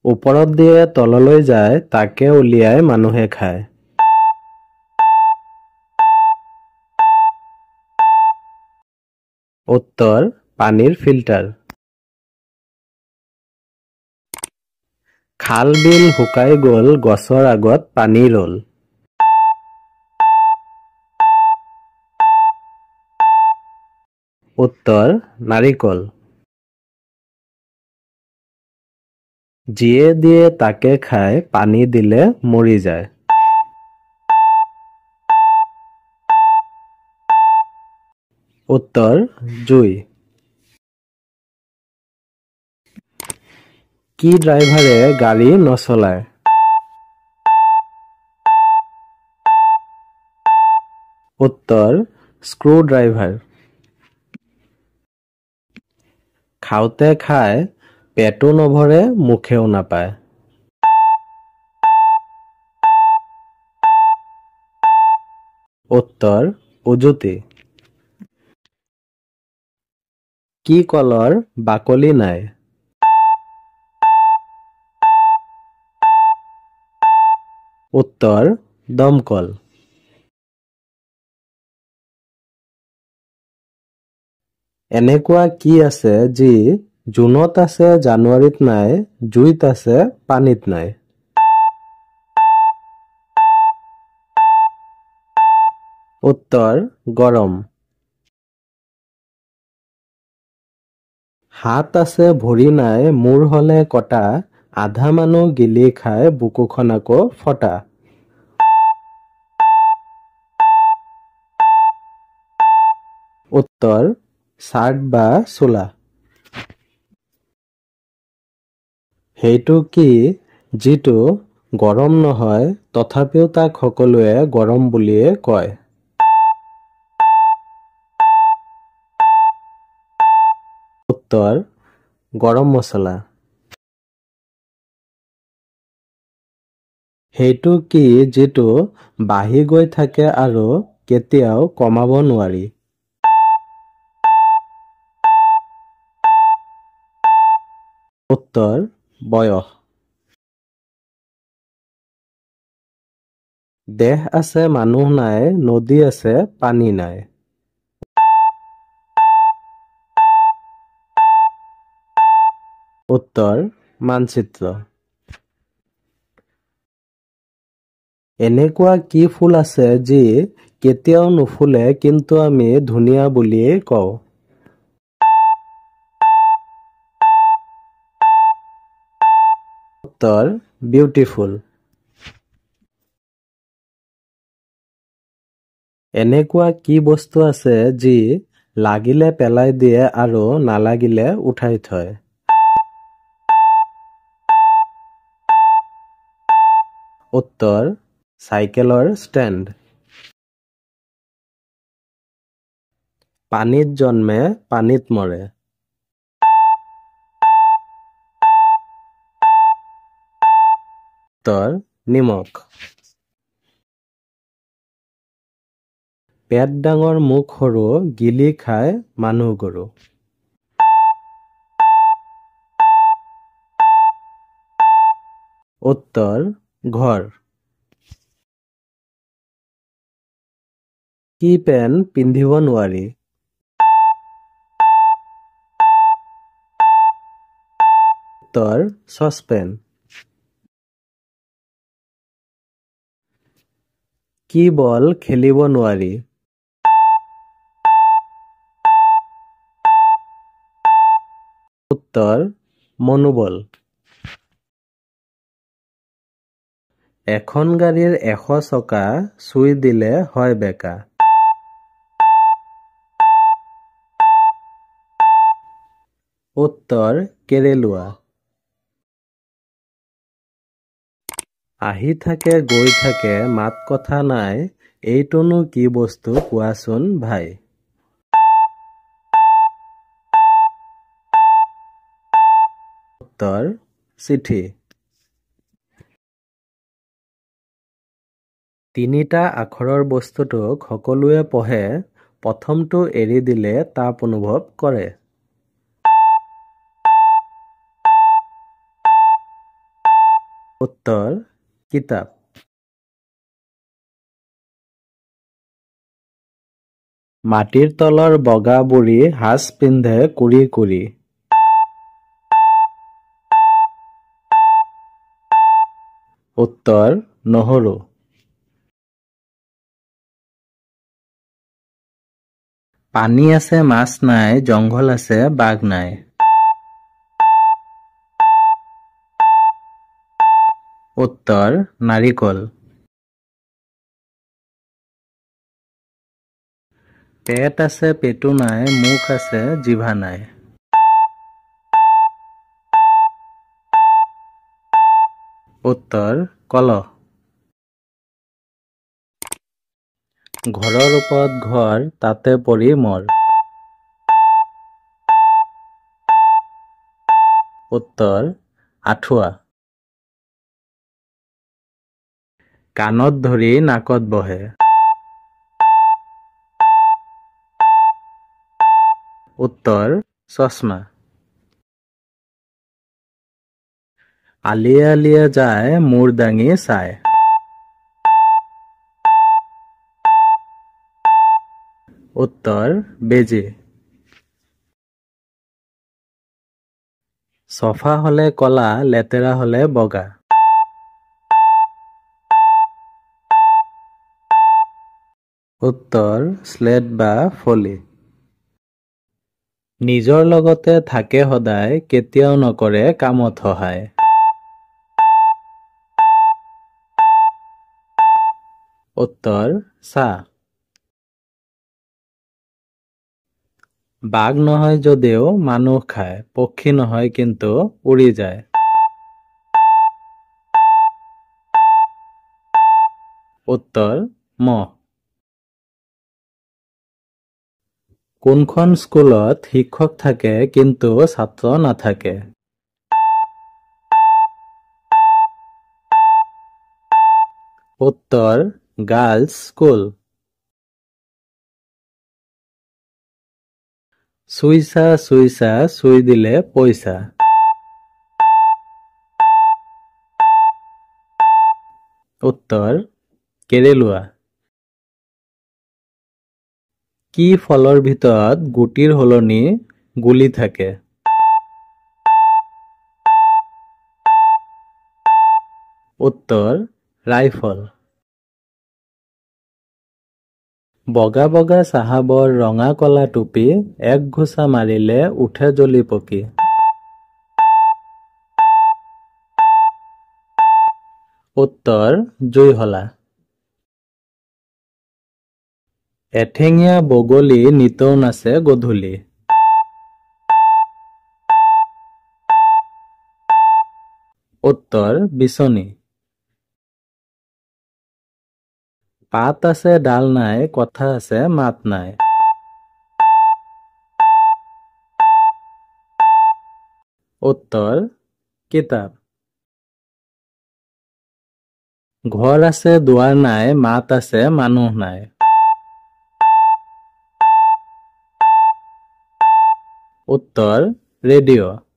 ওপৰত দিয়ে তললৈ যায় তাকে উলিয়াই মানুহে খায়। উত্তৰ পানীৰ ফিল্টাৰ। খাল বিল শুকাই গ'ল গছৰ আগত পানী ৰ'ল। উত্তৰ নাৰিকল। যিয়ে দিয়ে তাকে খায় পানী দিলে মৰি যায়। উত্তৰ জুই। কি ড্ৰাইভাৰে গাড়ী নচলায়? উত্তৰ স্ক্ৰু ড্ৰাইভাৰ। খাওঁতে খায় পেটো নভৰে মুখেও নাপায়। উত্তৰ উজুতি। কি কলৰ বাকলি নাই? উত্তৰ দমকল। এনেকুৱা কি আছে যি জুনত আছে জানুৱাৰীত নাই, জুইত আছে পানীত নাই? উত্তৰ গৰম। হাত আছে ভৰি নাই মূৰ হলে কটা, আধা মানুহ গিলি খাই বুকুখন আকৌ ফটা। উত্তৰ চাৰ্ট বা চোলা। সেইটো কি যিটো গৰম নহয় তথাপিও তাক সকলোৱে গৰম বুলিয়ে কয়? উত্তৰ গৰম মছলা। সেইটো কি যিটো বাঢ়ি গৈ থাকে আৰু কেতিয়াও কমাব নোৱাৰি? উত্তৰ বয়স। দেহ আছে মানুহ নাই, নদী আছে পানী নাই? উত্তৰ মানচিত্ৰ। এনেকুৱা কি ফুল আছে যি কেতিয়াও নুফুলে কিন্তু আমি ধুনীয়া বুলিয়েই কওঁ? উত্তৰ বিউটিফুল। এনেকুৱা কি বস্তু আছে যি লাগিলে পেলাই দিয়ে আৰু নালাগিলে উঠাই থয়? উত্তৰ চাইকেলৰ ষ্টেণ্ড। পানীত জন্মে পানীত মৰে? উত্তৰ নিমখ। পেট ডাঙৰ মুখ সৰু গিলি খায় মানুহ গৰু? উত্তৰ ঘৰ। কি পেন পিন্ধিব নোৱাৰি? উত্তৰ চচপেন। কি বল খেলিব নোৱাৰি? উত্তৰ মনোবল। এখন গাড়ীৰ 100 চকা চুই দিলে হয় বেকা? উত্তৰ কেৰেলুৱা। আহি থাকে গৈ থাকে মাত কথা নাই, এইটোনো কি বস্তু কোৱাচোন ভাই? উত্তৰ চিঠি। তিনিটা আখৰৰ বস্তুটোক সকলোৱে পঢ়ে, প্ৰথমটো এৰি দিলে তাপ অনুভৱ কৰে? উত্তৰ কিতাপ। মাটিৰ তলৰ বগা বুঢ়ী সাজ পিন্ধে কুৰি কুৰি। উত্তৰ নহৰু। পানী আছে মাছ নাই, জংঘল আছে বাঘ নাই। উত্তৰ নাৰিকল। পেট আছে পেটু নাই, মুখ আছে জিভা নাই। উত্তৰ কলহ। ঘৰৰ ওপৰত ঘৰ, তাতে পৰি মৰ। উত্তৰ আঁঠুৱা। কাণত ধৰি নাকত বহে। উত্তৰ চশমা। আলিয়ে আলিয়ে যায়, মূৰ দাঙি চায়। উত্তৰ বেজী। চফা হলে কলা, লেতেৰা হলে বগা। উত্তৰ স্লেট বা ফলি। নিজৰ লগতে থাকে সদায়, কেতিয়াও নকৰে কামত সহায়। উত্তৰ চাহ। বাঘ নহয় যদিও মানুহ খায়, পক্ষী নহয় কিন্তু উৰি যায়। উত্তৰ মহ। কোনখন স্কুলত শিক্ষক থাকে কিন্তু ছাত্ৰ নাথাকে? উত্তৰ গাৰ্লছ স্কুল। চুইছা চুইছা চুই দিলে পইচা। উত্তৰ কেৰেলুৱা। কি ফলৰ ভিতৰত গুটিৰ সলনি গুলি থাকে? উত্তৰ ৰাইফল। বগা বগা চাহাবৰ ৰঙা কলা টুপি, এক ঘোচা মাৰিলে উঠে জ্বলি পকি। উত্তৰ জুইশলা। এঠেঙীয়া বগলী নিতৌ নাচে গধূলি। উত্তৰ বিচনী। পাত আছে ডাল নাই, কথা আছে মাত নাই। উত্তৰ কিতাপ। ঘৰ আছে দুৱাৰ নাই, মাত আছে মানুহ নাই। উত্তৰ ৰেডিঅ'।